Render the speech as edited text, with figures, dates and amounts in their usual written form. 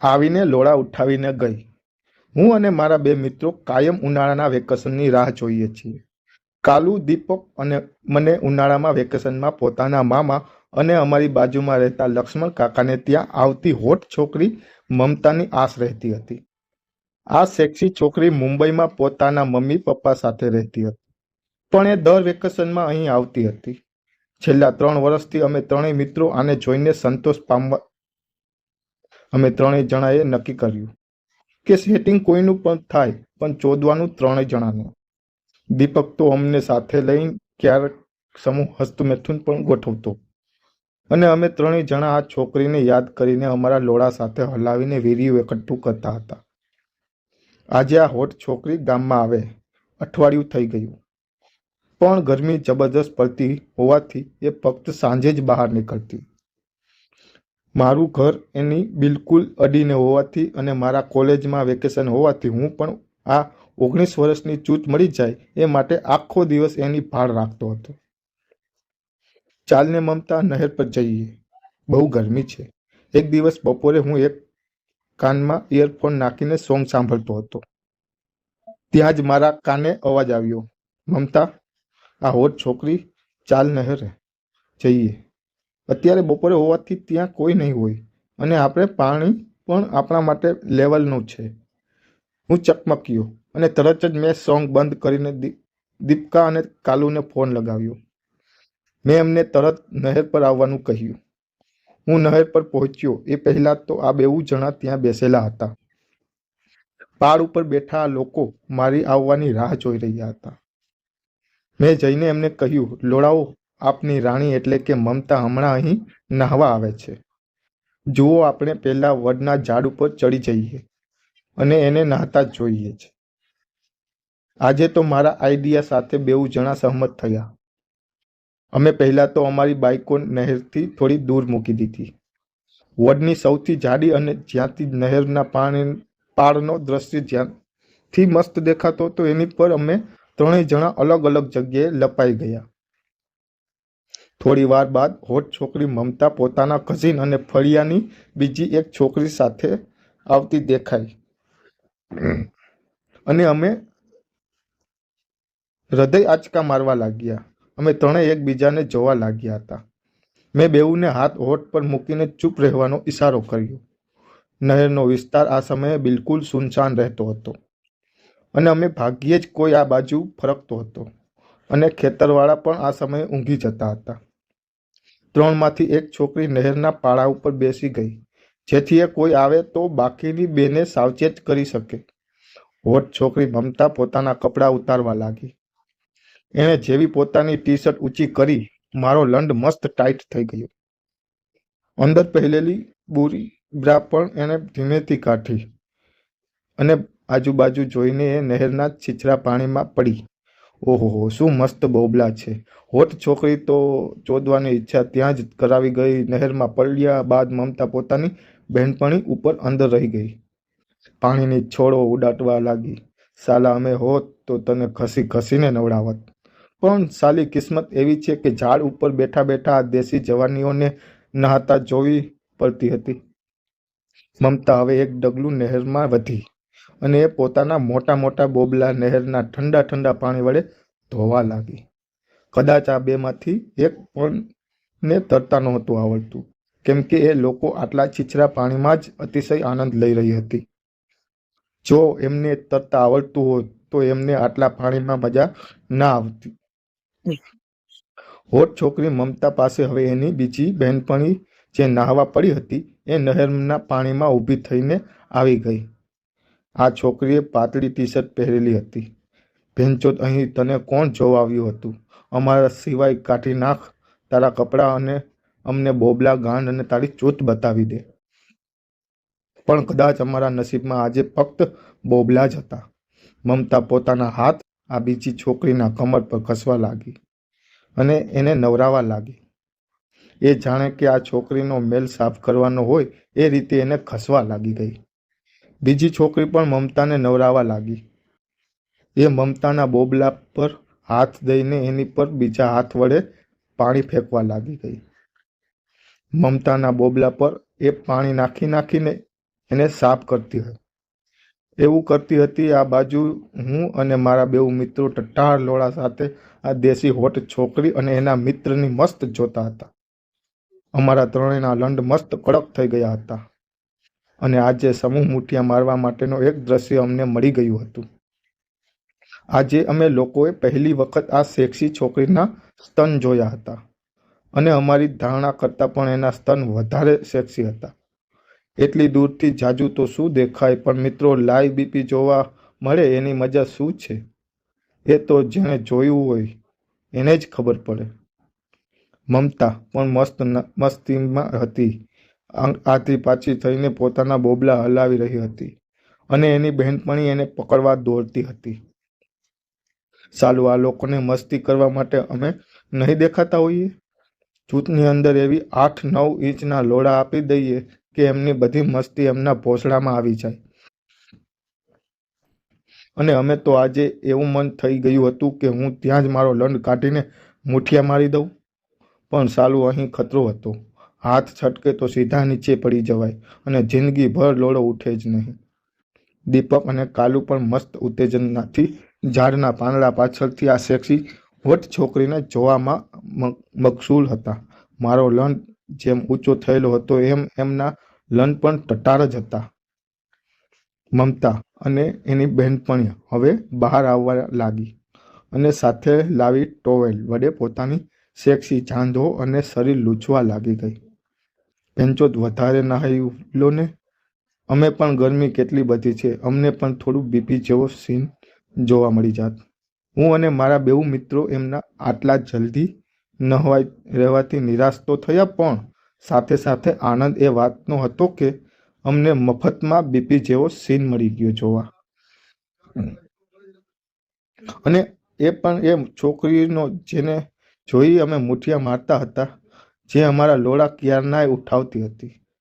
આવીને લોડા ઉઠાવીને ગઈ. હું અને મારા બે મિત્રો કાયમ ઉનાળાના વેકેશનની રાહ જોઈએ છીએ. કાલુ, દીપક અને મને ઉનાળામાં વેકેશનમાં પોતાના મામા અને અમારી બાજુમાં રહેતા લક્ષ્મણ કાકાને ત્યાં આવતી હોટ છોકરી મમતાની આશ રહેતી હતી. આ સેક્સી છોકરી મુંબઈમાં પોતાના મમ્મી પપ્પા સાથે રહેતી હતી, પણ એ દર વેકેશનમાં અહીં આવતી હતી. છેલ્લા 3 વર્ષથી અમે ત્રણેય મિત્રો આને જોઈને સંતોષ પામવા અમે ત્રણેય જણાએ નક્કી કર્યું કે સેટિંગ કોઈનું પણ થાય, પણ ચોદવાનું ત્રણેય જણાનું. દીપક તો અમને સાથે લઈને ક્યારેક સમૂહ હસ્તમેથુન પણ ગોઠવતો અને અમે ત્રણેય જણા આ છોકરીને યાદ કરીને અમારા લોડા સાથે હલાવીને વીર્યું એકઠું કરતા હતા. આજે આ હોટ છોકરી ગામમાં આવે અઠવાડિયું થઈ ગયું, પણ ગરમી જબરજસ્ત પડતી હોવાથી એ ફક્ત સાંજે જ બહાર નીકળતી. મારું ઘર એની બિલકુલ અડીને હોવાથી અને મારા કોલેજમાં વેકેશન હોવાથી હું પણ આ 19 વર્ષની ચૂત મળી જાય એ માટે આખો દિવસ એની ભાળ રાખતો હતો. ચાલને મમતા, નહેર પર જઈએ, બહુ ગરમી છે. એક દિવસ બપોરે હું એક કાનમાં ઇયરફોન નાખીને સોંગ સાંભળતો હતો. ત્યાં જ મારા કાને અવાજ આવ્યો, મમતા, આ હોટ છોકરી, ચાલ નહેરે જઈએ. અત્યારે બપોરે હોવાથી ત્યાં કોઈ નહીં હોય અને આપણે પાણી પણ આપણા માટે લેવલનું છે. હું ચકમક્યો અને તરત જ મેં સોંગ બંધ કરીને દીપકા અને કાલુને ફોન લગાવ્યો. મેં એમને તરત નહેર પર આવવાનું કહ્યું. હું નહેર પર પહોંચ્યો એ પહેલાં તો આ બેઉ જણા ત્યાં બેસેલા હતા. પાળ ઉપર બેઠા આ લોકો મારી આવવાની રાહ જોઈ રહ્યા હતા. મેં જઈને એમને કહ્યું, લોડાઓ, આપની રાણી એટલે કે મમતા હમણાં અહીં નાહવા આવે છે. જુઓ, આપણે પહેલા વડના ઝાડ ઉપર ચડી જઈએ અને એને નહાતા જ જોઈએ છે. આજે તો મારા આઈડિયા સાથે બેઉ જણા સહમત થયા. અમે પહેલાં તો અમારી બાઈકો નહેરથી થોડી દૂર મૂકી દીધી. વડની સૌથી જાડી અને જ્યાંથી નહેરના પાળનો દ્રશ્ય જ્યાંથી મસ્ત દેખાતો હતો એની પર અમે ત્રણેય જણા અલગ અલગ જગ્યાએ લપાઈ ગયા. થોડી વાર બાદ હોટ છોકરી મમતા પોતાના કઝિન અને ફળિયાની બીજી એક છોકરી સાથે આવતી દેખાઈ અને અમે હૃદય આંચકા મારવા લાગ્યા. અમે ત્રણેય એકબીજાને જોવા લાગ્યા હતા. મેં બેઉને હાથ હોઠ પર મૂકીને ચૂપ રહેવાનો ઈશારો કર્યો. નહેરનો વિસ્તાર આ સમયે બિલકુલ સુનસાન રહેતો હતો અને અમે ભાગ્યે જ કોઈ આ બાજુ ફરકતો હતો અને ખેતરવાળા પણ આ સમયે ઊંઘી જતા હતા. 3માંથી એક છોકરી નહેરના પાળા ઉપર બેસી ગઈ, જેથી એ કોઈ આવે તો બાકીની બેને સાવચેત કરી શકે. હોટ છોકરી મમતા પોતાના કપડાં ઉતારવા લાગી. એણે જેવી પોતાની ટી-શર્ટ ઊંચી કરી, મારો લંડ મસ્ત ટાઈટ થઈ ગયો. અંદર પહેરેલી બુરી બ્રા પણ એણે ધીમેથી કાઢી અને આજુબાજુ જોઈને એ નહેરના છીછરા પાણીમાં પડી. ઓહો, શું મસ્ત બોબલા છે! હોટ છોકરી તો ચોદવાની ઈચ્છા ત્યાં જ કરાવી ગઈ. નહેરમાં પડ્યા બાદ મમતા પોતાની બહેનપણી ઉપર અંદર રહી ગઈ. પાણીની છોડો ઉડાડવા લાગી. સાલા, અમે હોત તો તને ઘસી ઘસીને નવડાવત, પણ સાલી કિસ્મત એવી છે કે ઝાડ ઉપર બેઠા બેઠા આ દેશી જવાનીઓને નહાતા જોવી પડતી હતી. મમતા હવે એક ડગલું નહેરમાં વધી અને એ પોતાના મોટા મોટા બોબલા નહેરના ઠંડા ઠંડા પાણી વડે ધોવા લાગી. કદાચ આ બેમાંથી એક પણને તરતા નહોતું આવડતું, કેમ કે એ લોકો આટલા છીછરા પાણીમાં જ અતિશય આનંદ લઈ રહી હતી. જો એમને તરતા આવડતું હોત તો એમને આટલા પાણીમાં મજા ના આવતી. હોટ છોકરી મમતા પાસે હવે એની બીજી બહેનપણી જે નાહવા પડી હતી એ નહેરના પાણીમાં ઊભી થઈને આવી ગઈ. આ છોકરીએ પાતળી ટી-શર્ટ પહેરેલી હતી. ભેંચોદ, અહીં તને કોણ જોવા આવ્યું હતું? અમારા સિવાય કાઢી નાખ તારા કપડાં અને અમને બોબલા ગાંડ અને તારી ચૂંટ બતાવી દે. પણ કદાચ અમારા નસીબમાં આજે ફક્ત બોબલા જ હતા. મમતા પોતાના હાથ આ બીજી છોકરીના કમર પર ઘસવા લાગી અને એને નવરાવા લાગી. એ જાણે કે આ છોકરીનો મેલ સાફ કરવાનો હોય એ રીતે એને ઘસવા લાગી ગઈ. બીજી છોકરી પણ મમતાને નવરાવા લાગી. એ મમતાના બોબલા પર હાથ દઈને એની પર બીજા હાથ વડે પાણી ફેંકવા લાગી ગઈ. મમતાના બોબલા પર એ પાણી નાખીને એને સાફ કરતી હતી. એવું કરતી હતી. આ બાજુ હું અને મારા બેઉ મિત્રો ટટ્ટાર લોળા સાથે આ દેશી હોટ છોકરી અને એના મિત્રની મસ્ત જોતા હતા. અમારા ત્રણેયના લંડ મસ્ત કડક થઈ ગયા હતા અને આજે સમૂહ મુઠિયા મારવા માટેનું એક દ્રશ્ય અમને મળી ગયું હતું. આજે અમે લોકોએ પહેલી વખત આ સેક્સી છોકરીના સ્તન જોયા હતા અને અમારી ધારણા કરતાં પણ એના સ્તન વધારે સેક્સી હતા. એટલી દૂરથી જાજુ તો શું દેખાય, પણ મિત્રો લાઈવ બીપી જોવા મળે એની મજા શું છે એ તો જેણે જોયું હોય એને જ ખબર પડે. મમતા પણ મસ્તીમાં હતી. આથી પાછી થઈને પોતાના બોબલા હલાવી રહી હતી અને એની બહેનપણી એને પકડવા દોડતી હતી. સાલું, આ લોકોને મસ્તી કરવા માટે અમે નહીં દેખાતા હોઈએ? જૂથની અંદર એવી 8-9 ઇંચના લોડા આપી દઈએ કે એમની બધી મસ્તી એમના ભોસડામાં આવી જાય. અને અમે તો આજે એવું મન થઈ ગયું હતું કે હું ત્યાં જ મારો લંડ કાઢીને મુઠિયા મારી દઉં. પણ સાલું, અહીં ખતરો હતો. હાથ છટકે તો સીધા નીચે પડી જવાય અને જિંદગીભર લોડો ઉઠે જ નહીં. દીપક અને કાલુ પણ મસ્ત ઉત્તેજનાથી ઝાડના પાંદડા પાછળથી આ સેક્સી હોટ છોકરીને જોવામાં મશગુલ હતા. મારો લંડ જેમ ઊંચો થયેલો હતો એમ એમના લંડ પણ ટટાર જ હતા. મમતા અને એની બહેનપણી હવે બહાર આવવા લાગી અને સાથે લાવી ટોવેલ વડે પોતાની સેક્સી જાંઘો અને શરીર લૂછવા લાગી ગઈ. પેંચોત વધારે નહાઈ લો ને. અમે પણ ગરમી કેટલી બધી છે, અમને પણ થોડું બીપી જેવો સીન જોવા મળી જાત. હું અને મારા બેઉ મિત્રો એમના આટલા જલ્દી નહાઈ રહેવાથી નિરાશ તો થયા, પણ સાથે સાથે આનંદ એ વાતનો હતો કે અમને મફતમાં બીપી જેવો સીન મળી ગયો જોવા. અને એ પણ એ છોકરીનો જેને જોઈ અમે મુઠિયા મારતા હતા, જે અમારા લોડા ક્યારનાય ઉઠાવતી હતી.